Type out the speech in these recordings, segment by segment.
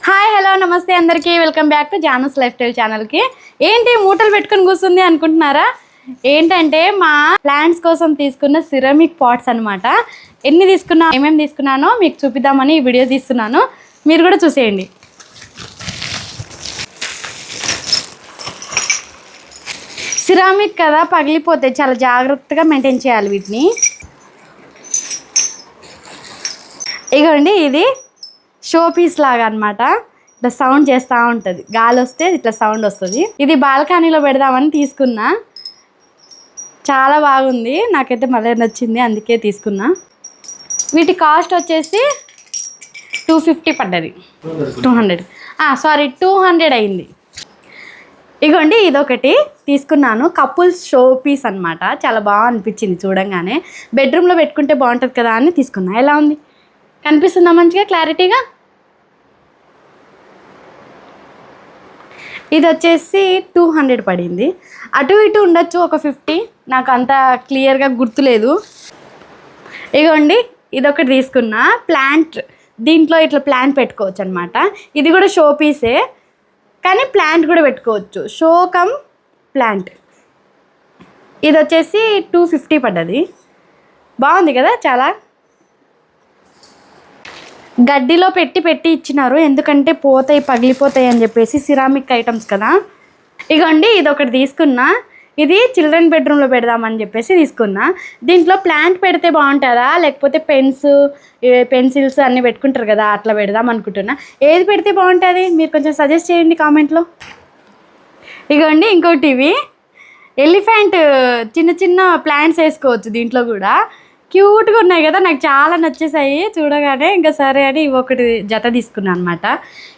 Hi hello నమస్తే అందరికీ welcome back to Janu's life style ఛానల్కి. ఏంటి మూటలు పెట్టుకొని కూర్చుంది అనుకుంటున్నారా? ఏంటంటే మా ప్లాంట్స్ కోసం తీసుకున్న సిరమిక్ పాట్స్ అనమాట. ఏమేమి తీసుకున్నానో మీకు చూపిద్దామని ఈ వీడియో తీస్తున్నాను, మీరు కూడా చూసేయండి. సిరామిక్ కదా, పగిలిపోతే చాలా జాగ్రత్తగా మెయింటైన్ చేయాలి వీటిని. ఇగోండి, ఇది షో పీస్ లాగా అనమాట. ఇట్లా సౌండ్ చేస్తూ ఉంటుంది, గాలి వస్తే ఇట్లా సౌండ్ వస్తుంది. ఇది బాల్కనీలో పెడదామని తీసుకున్నా, చాలా బాగుంది, నాకైతే మళ్ళీ నచ్చింది, అందుకే తీసుకున్నా. వీటి కాస్ట్ వచ్చేసి 250 పడ్డది. 200 అయింది. ఇగోండి, ఇదొకటి తీసుకున్నాను, కపుల్స్ షో పీస్ అనమాట. చాలా బాగా అనిపించింది చూడంగానే, బెడ్రూమ్లో పెట్టుకుంటే బాగుంటుంది కదా అని తీసుకున్నా. ఎలా ఉంది, కనిపిస్తుందా మంచిగా క్లారిటీగా? ఇది వచ్చేసి 200 పడింది. అటు ఇటు ఉండొచ్చు ఒక 50, నాకు అంత క్లియర్గా గుర్తులేదు. ఇగోండి, ఇదొకటి తీసుకున్నా, ప్లాంట్. దీంట్లో ఇట్లా ప్లాంట్ పెట్టుకోవచ్చు అనమాట. ఇది కూడా షో పీసే, కానీ ప్లాంట్ కూడా పెట్టుకోవచ్చు, షో కమ్ ప్లాంట్. ఇది వచ్చేసి 250 పడ్డది. బాగుంది కదా, చాలా గడ్డిలో పెట్టి ఇచ్చినారు, ఎందుకంటే పోతాయి, పగిలిపోతాయి అని చెప్పేసి, సిరామిక్ ఐటమ్స్ కదా. ఇగోండి, ఇది ఒకటి తీసుకున్నా, ఇది చిల్డ్రన్ బెడ్రూమ్లో పెడదామని చెప్పేసి తీసుకున్నా. దీంట్లో ప్లాంట్ పెడితే బాగుంటుందా, లేకపోతే పెన్సిల్స్ అన్నీ పెట్టుకుంటారు కదా, అట్లా పెడదాం అనుకుంటున్నా. ఏది పెడితే బాగుంటుంది మీరు కొంచెం సజెస్ట్ చేయండి కామెంట్లో. ఇగోండి, ఇంకోటి ఇవి ఎలిఫెంట్ చిన్న చిన్న ప్లాంట్స్ వేసుకోవచ్చు దీంట్లో కూడా, క్యూట్గా ఉన్నాయి కదా, నాకు చాలా నచ్చేసాయి చూడగానే. ఇంకా సరే అని ఇవి ఒకటి జత తీసుకున్నాను అనమాట.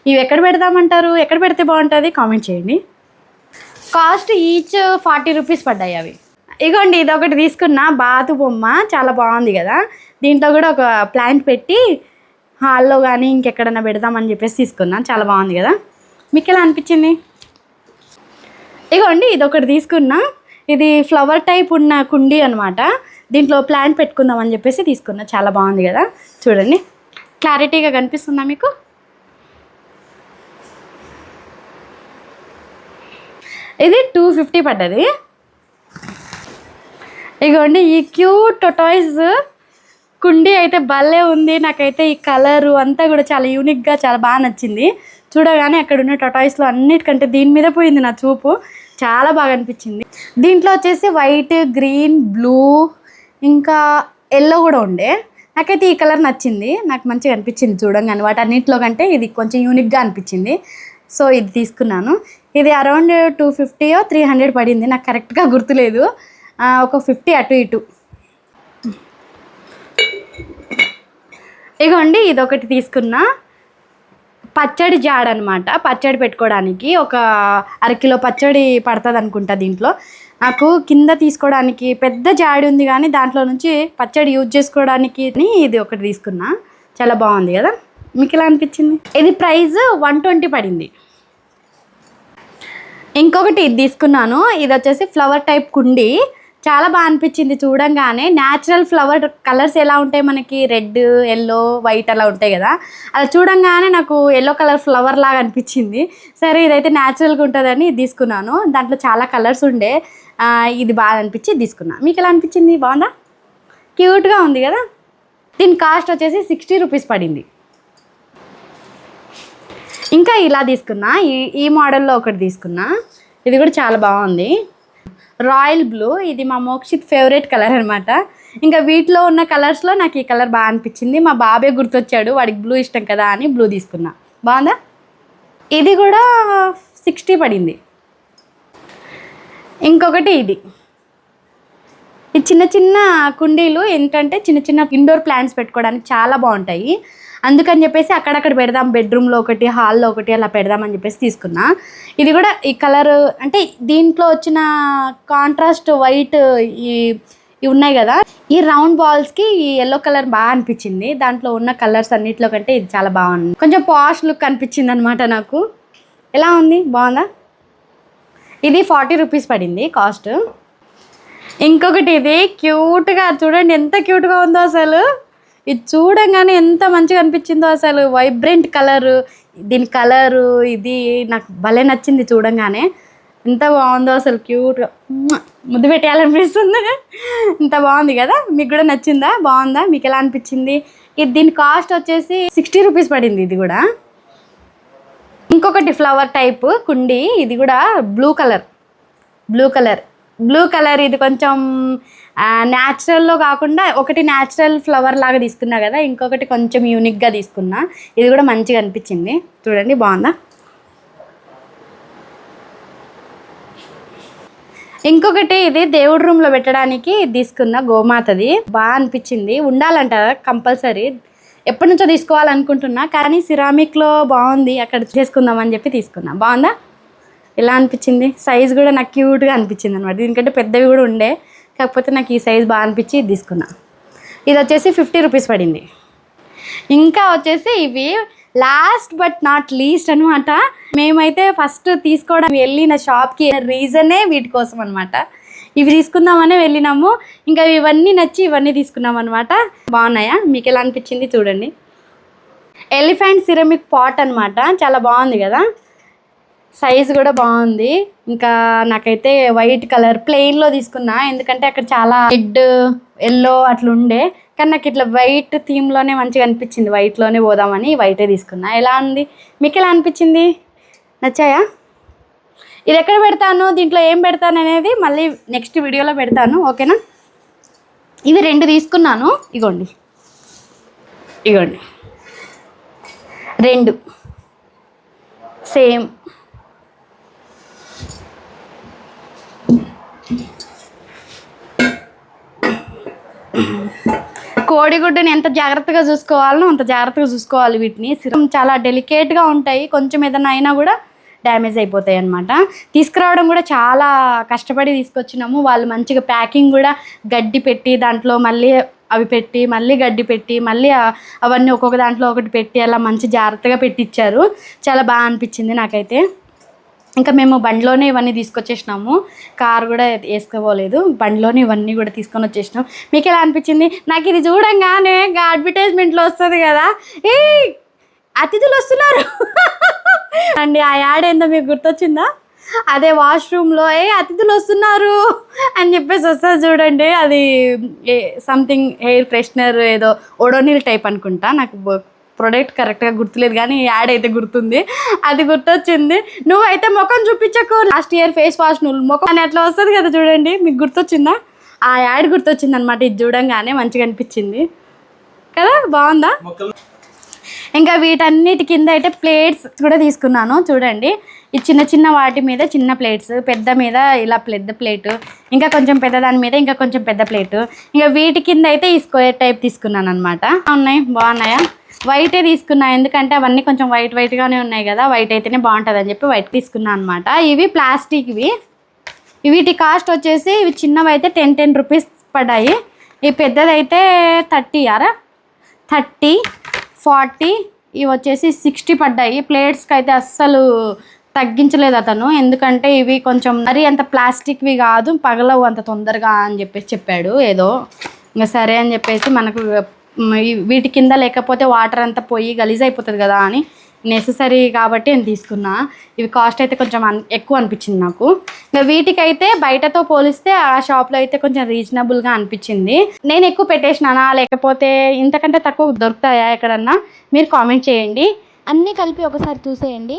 ఇవి ఎక్కడ పెడదామంటారు, ఎక్కడ పెడితే బాగుంటుంది కామెంట్ చేయండి. కాస్ట్ ఈచ్ 40 రూపీస్ పడ్డాయి అవి. ఇగోండి, ఇదొకటి తీసుకున్నా, బాతు బొమ్మ, చాలా బాగుంది కదా. దీంట్లో కూడా ఒక ప్లాంట్ పెట్టి హాల్లో కానీ ఇంకెక్కడన్నా పెడదామని చెప్పేసి తీసుకున్నాను, చాలా బాగుంది కదా. మీకు ఎలా అనిపించింది? ఇగోండి, ఇదొకటి తీసుకున్నా, ఇది ఫ్లవర్ టైప్ ఉన్న కుండీ అనమాట. దీంట్లో ప్లాంట్ పెట్టుకుందామని చెప్పేసి తీసుకున్నా, చాలా బాగుంది కదా. చూడండి, క్లారిటీగా కనిపిస్తుందా మీకు? ఇది 250 పడ్డది. ఇగోండి, ఈ క్యూట్ టొటాయిస్ కుండీ అయితే భలే ఉంది. నాకైతే ఈ కలరు అంతా కూడా చాలా యూనిక్గా చాలా బాగా నచ్చింది. చూడగానే అక్కడ ఉన్న టొటాయిస్లో అన్నిటికంటే దీని మీద పోయింది నా చూపు, చాలా బాగా అనిపించింది. దీంట్లో వచ్చేసి వైట్, గ్రీన్, బ్లూ, ఇంకా ఎల్లో కూడా ఉండే. నాకైతే ఈ కలర్ నచ్చింది, నాకు మంచిగా అనిపించింది చూడంగానే. వాటి అన్నింటిలో కంటే ఇది కొంచెం యూనిక్గా అనిపించింది, సో ఇది తీసుకున్నాను. ఇది అరౌండ్ 250 or 300 పడింది, నాకు కరెక్ట్గా గుర్తులేదు, ఒక 50 అటు ఇటు. ఇగోండి, ఇదొకటి తీసుకున్నా, పచ్చడి జాడ్ అనమాట. పచ్చడి పెట్టుకోవడానికి ఒక అరకిలో పచ్చడి పడుతుంది అనుకుంటా. దీంట్లో నాకు కింద తీసుకోవడానికి పెద్ద జాడి ఉంది, కానీ దాంట్లో నుంచి పచ్చడి యూజ్ చేసుకోవడానికి ఇది ఒకటి తీసుకున్నా, చాలా బాగుంది కదా. మీకు ఎలా అనిపించింది? ఇది ప్రైస్ 120 పడింది. ఇంకొకటి ఇది తీసుకున్నాను, ఇది వచ్చేసి ఫ్లవర్ టైప్ కుండీ, చాలా బాగా అనిపించింది చూడంగానే. న్యాచురల్ ఫ్లవర్ కలర్స్ ఎలా ఉంటాయి మనకి, రెడ్, ఎల్లో, వైట్ అలా ఉంటాయి కదా, అలా చూడంగానే నాకు ఎల్లో కలర్ ఫ్లవర్ లాగా అనిపించింది. సరే ఇదైతే న్యాచురల్గా ఉంటుందని ఇది తీసుకున్నాను. దాంట్లో చాలా కలర్స్ ఉండే, ఇది బాగా అనిపించి తీసుకున్నా. మీకు ఎలా అనిపించింది? బాగుందా, క్యూట్గా ఉంది కదా. దీని కాస్ట్ వచ్చేసి 60 రూపీస్ పడింది. ఇంకా ఇలా తీసుకున్నా, ఈ మోడల్లో ఒకటి తీసుకున్నా, ఇది కూడా చాలా బాగుంది, రాయల్ బ్లూ. ఇది మా మోక్షిత్ ఫేవరెట్ కలర్ అనమాట. ఇంకా వీటిలో ఉన్న కలర్స్లో నాకు ఈ కలర్ బాగా అనిపించింది, మా బాబే గుర్తొచ్చాడు, వాడికి బ్లూ ఇష్టం కదా అని బ్లూ తీసుకున్నా. బాగుందా? ఇది కూడా 60 పడింది. ఇంకొకటి ఇది చిన్న చిన్న కుండీలు, ఏంటంటే చిన్న చిన్న ఇండోర్ ప్లాంట్స్ పెట్టుకోవడానికి చాలా బాగుంటాయి, అందుకని చెప్పేసి అక్కడక్కడ పెడదాం, బెడ్రూమ్లో ఒకటి, హాల్లో ఒకటి అలా పెడదామని చెప్పేసి తీసుకున్నా. ఇది కూడా ఈ కలర్, అంటే దీంట్లో వచ్చిన కాంట్రాస్ట్ వైట్ ఇవి ఉన్నాయి కదా, ఈ రౌండ్ బాల్స్కి ఈ ఎల్లో కలర్ బాగా అనిపించింది. దాంట్లో ఉన్న కలర్స్ అన్నింటిలో కంటే ఇది చాలా బాగుంది, కొంచెం పాష్ లుక్ అనిపించింది అనమాట నాకు. ఎలా ఉంది, బాగుందా? ఇది 40 రూపీస్ పడింది కాస్ట్. ఇంకొకటి ఇది క్యూట్గా, చూడండి ఎంత క్యూట్గా ఉందో అసలు. ఇది చూడంగానే ఎంత మంచిగా అనిపించిందో అసలు, వైబ్రెంట్ కలర్. దీని కలరు ఇది నాకు భలే నచ్చింది చూడంగానే. ఎంత బాగుందో అసలు, క్యూట్గా ముద్దు పెట్టేయాలనిపిస్తుంది. ఇంత బాగుంది కదా, మీకు కూడా నచ్చిందా? బాగుందా? మీకు ఎలా అనిపించింది? ఇది దీని కాస్ట్ వచ్చేసి 60 రూపీస్ పడింది. ఇది కూడా ఇంకొకటి ఫ్లవర్ టైప్ కుండి, ఇది కూడా బ్లూ కలర్. ఇది కొంచెం న్యాచురల్లో కాకుండా ఒకటి న్యాచురల్ ఫ్లవర్ లాగా తీసుకున్నా కదా, ఇంకొకటి కొంచెం యూనిక్గా తీసుకున్నా. ఇది కూడా మంచిగా అనిపించింది చూడండి, బాగుందా? ఇంకొకటి ఇది దేవుడి రూమ్లో పెట్టడానికి తీసుకున్న గోమాతది, బాగా అనిపించింది. ఉండాలంట కంపల్సరీ, ఎప్పటి నుంచో తీసుకోవాలనుకుంటున్నా, కానీ సిరామిక్లో బాగుంది అక్కడ చేసుకుందామని చెప్పి తీసుకున్నా. బాగుందా? ఎలా అనిపించింది? సైజ్ కూడా నాకు క్యూట్గా అనిపించింది అనమాట. దీనికంటే పెద్దవి కూడా ఉండే, కాకపోతే నాకు ఈ సైజ్ బాగా అనిపించి ఇది తీసుకున్నా. ఇది వచ్చేసి 50 రూపీస్ పడింది. ఇంకా వచ్చేసి ఇవి లాస్ట్ బట్ నాట్ లీస్ట్ అనమాట. మేమైతే ఫస్ట్ తీసుకోవడం వెళ్ళిన షాప్కి రీజనే వీటి కోసం అనమాట. ఇవి తీసుకుందామనే వెళ్ళినాము, ఇంకా ఇవన్నీ నచ్చి ఇవన్నీ తీసుకున్నాం అనమాట. బాగున్నాయా? మీకు ఎలా అనిపించింది చూడండి. ఎలిఫెంట్ సిరమిక్ పాట్ అనమాట, చాలా బాగుంది కదా, సైజ్ కూడా బాగుంది. ఇంకా నాకైతే వైట్ కలర్ ప్లెయిన్లో తీసుకున్నా, ఎందుకంటే అక్కడ చాలా రెడ్ ఎల్లో అట్లా ఉండే, కానీ నాకు ఇట్లా వైట్ థీమ్లోనే మంచిగా అనిపించింది. వైట్లోనే పోదామని వైటే తీసుకున్నా. ఎలా ఉంది? మీకు ఎలా అనిపించింది? నచ్చాయా? ఇది ఎక్కడ పెడతాను, దీంట్లో ఏం పెడతాను అనేది మళ్ళీ నెక్స్ట్ వీడియోలో పెడతాను, ఓకేనా? ఇవి 2 తీసుకున్నాను, ఇగోండి 2 సేమ్. కోడిగుడ్డుని ఎంత జాగ్రత్తగా చూసుకోవాలో అంత జాగ్రత్తగా చూసుకోవాలి. వీటిని సిరం చాలా డెలికేట్గా ఉంటాయి, కొంచెం ఏదైనా అయినా కూడా డ్యామేజ్ అయిపోతాయి అన్నమాట. తీసుకురావడం కూడా చాలా కష్టపడి తీసుకొచ్చినాము. వాళ్ళు మంచిగా ప్యాకింగ్ కూడా గడ్డి పెట్టి దాంట్లో మళ్ళీ అవి పెట్టి మళ్ళీ గడ్డి పెట్టి మళ్ళీ అవన్నీ ఒక్కొక్క దాంట్లో ఒకటి పెట్టి అలా మంచి జాగ్రత్తగా పెట్టించారు. చాలా బాగా అనిపించింది నాకైతే. ఇంకా మేము బండిలోనే ఇవన్నీ తీసుకొచ్చేసినాము, కారు కూడా వేసుకోపోలేదు, బండిలోనే ఇవన్నీ కూడా తీసుకొని వచ్చేసినాం. మీకు ఎలా అనిపించింది? నాకు ఇది చూడంగానే అడ్వర్టైజ్మెంట్లో వస్తుంది కదా, ఏ అతిథులు వస్తున్నారు అండి, ఆ యాడ్ ఏందో మీకు గుర్తొచ్చిందా? అదే వాష్రూమ్లో అతిథులు వస్తున్నారు అని చెప్పేసి వస్తుంది చూడండి. అది సంథింగ్ హెయిర్ ఫ్రెషనర్ ఏదో ఓడోనిల్ టైప్ అనుకుంటా, నాకు ప్రొడక్ట్ కరెక్ట్గా గుర్తులేదు కానీ యాడ్ అయితే గుర్తుంది, అది గుర్తొచ్చింది. నువ్వైతే ముఖం చూపించకు, లాస్ట్ ఇయర్ ఫేస్ వాష్ నువ్వు ముఖం అని అట్లా వస్తుంది కదా చూడండి, మీకు గుర్తొచ్చిందా? ఆ యాడ్ గుర్తొచ్చింది అనమాట. ఇది చూడంగానే మంచిగా అనిపించింది కదా, బాగుందా? ఇంకా వీటన్నిటి కింద అయితే ప్లేట్స్ కూడా తీసుకున్నాను చూడండి. ఈ చిన్న చిన్న వాటి మీద చిన్న ప్లేట్స్, పెద్ద మీద ఇలా పెద్ద ప్లేటు, ఇంకా కొంచెం పెద్ద దాని మీద ఇంకా కొంచెం పెద్ద ప్లేటు. ఇంకా వీటి కింద అయితే ఈ స్క్వేర్ టైప్ తీసుకున్నాను అనమాట. ఉన్నాయి, బాగున్నాయా? వైటే తీసుకున్నా, ఎందుకంటే అవన్నీ కొంచెం వైట్గానే ఉన్నాయి కదా, వైట్ అయితేనే బాగుంటుంది అని చెప్పి వైట్ తీసుకున్నాను అనమాట. ఇవి ప్లాస్టిక్వి, వీటి కాస్ట్ వచ్చేసి ఇవి చిన్నవి అయితే 10 రూపీస్ పడ్డాయి, ఈ పెద్దదైతే 30, 40, ఇవి వచ్చేసి 60 పడ్డాయి. ప్లేట్స్కి అయితే అస్సలు తగ్గించలేదు అతను, ఎందుకంటే ఇవి కొంచెం మరీ అంత ప్లాస్టిక్వి కాదు, పగలవు అంత తొందరగా అని చెప్పేసి చెప్పాడు ఏదో. ఇంకా సరే అని చెప్పేసి మనకు వీటి కింద లేకపోతే వాటర్ అంతా పోయి గలీజ్ అయిపోతుంది కదా అని నెససరీ కాబట్టి నేను తీసుకున్నా. ఇవి కాస్ట్ అయితే కొంచెం ఎక్కువ అనిపించింది నాకు. ఇంకా వీటికైతే బయటతో పోలిస్తే ఆ షాప్లో అయితే కొంచెం రీజనబుల్గా అనిపించింది. నేను ఎక్కువ పెట్టేసినానా లేకపోతే ఇంతకంటే తక్కువ దొరుకుతాయా ఎక్కడన్నా, మీరు కామెంట్ చేయండి. అన్నీ కలిపి ఒకసారి చూసేయండి.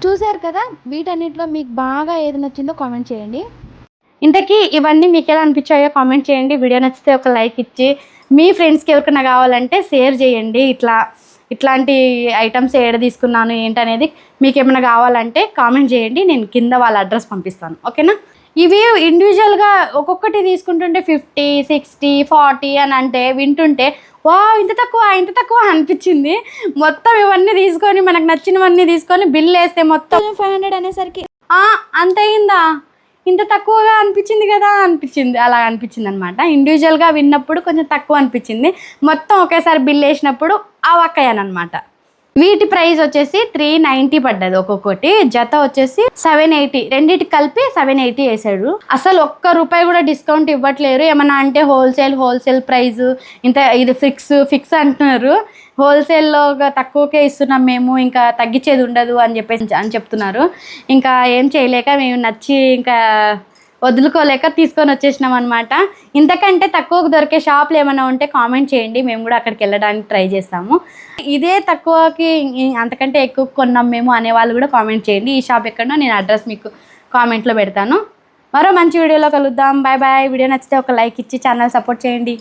చూసారు కదా, వీటన్నిటిలో మీకు బాగా ఏది నచ్చిందో కామెంట్ చేయండి. ఇంతకీ ఇవన్నీ మీకు ఎలా అనిపించాయో కామెంట్ చేయండి. వీడియో నచ్చితే ఒక లైక్ ఇచ్చి మీ ఫ్రెండ్స్కి ఎవరికైనా కావాలంటే షేర్ చేయండి. ఇట్లాంటి ఐటమ్స్ ఏడ తీసుకున్నాను ఏంటనేది మీకు ఏమైనా కావాలంటే కామెంట్ చేయండి, నేను కింద వాళ్ళ అడ్రస్ పంపిస్తాను, ఓకేనా? ఇవి ఇండివిజువల్గా ఒక్కొక్కటి తీసుకుంటుంటే 50, 60, 40 అని అంటే వింటుంటే వా ఇంత తక్కువ అనిపించింది. మొత్తం ఇవన్నీ తీసుకొని మనకు నచ్చినవన్నీ తీసుకొని బిల్ వేస్తే మొత్తం 500 అనేసరికి అంత అయిందా? ఇంత తక్కువగా అనిపించింది కదా అనిపించింది, అలా అనిపించింది అనమాట. ఇండివిజువల్గా విన్నప్పుడు కొంచెం తక్కువ అనిపించింది, మొత్తం ఒకేసారి బిల్ వేసినప్పుడు అవాక్కయ్యానమాట. వీటి ప్రైస్ వచ్చేసి 390 పడ్డది ఒక్కొక్కటి. జత వచ్చేసి 780, రెండింటికి కలిపి 780 వేసాడు. అసలు ఒక్క రూపాయి కూడా డిస్కౌంట్ ఇవ్వట్లేరు. ఏమన్నా అంటే హోల్సేల్ ప్రైస్ ఇంత, ఇది ఫిక్స్ అంటున్నారు. హోల్సేల్లో తక్కువకే ఇస్తున్నాం మేము, ఇంకా తగ్గించేది ఉండదు అని చెప్తున్నారు. ఇంకా ఏం చేయలేక మేము నచ్చి ఇంకా వదులుకోలేక తీసుకొని వచ్చేసినాం అనమాట. ఇంతకంటే తక్కువకు దొరికే షాపులు ఏమైనా ఉంటే కామెంట్ చేయండి, మేము కూడా అక్కడికి వెళ్ళడానికి ట్రై చేస్తాము. ఇదే తక్కువకి అంతకంటే ఎక్కువ కొన్నాం మేము అనేవాళ్ళు కూడా కామెంట్ చేయండి. ఈ షాప్ ఎక్కడో నేను అడ్రస్ మీకు కామెంట్లో పెడతాను. మరో మంచి వీడియోలో కలుద్దాం. Bye bye. వీడియో నచ్చితే ఒక లైక్ ఇచ్చి ఛానల్ సపోర్ట్ చేయండి.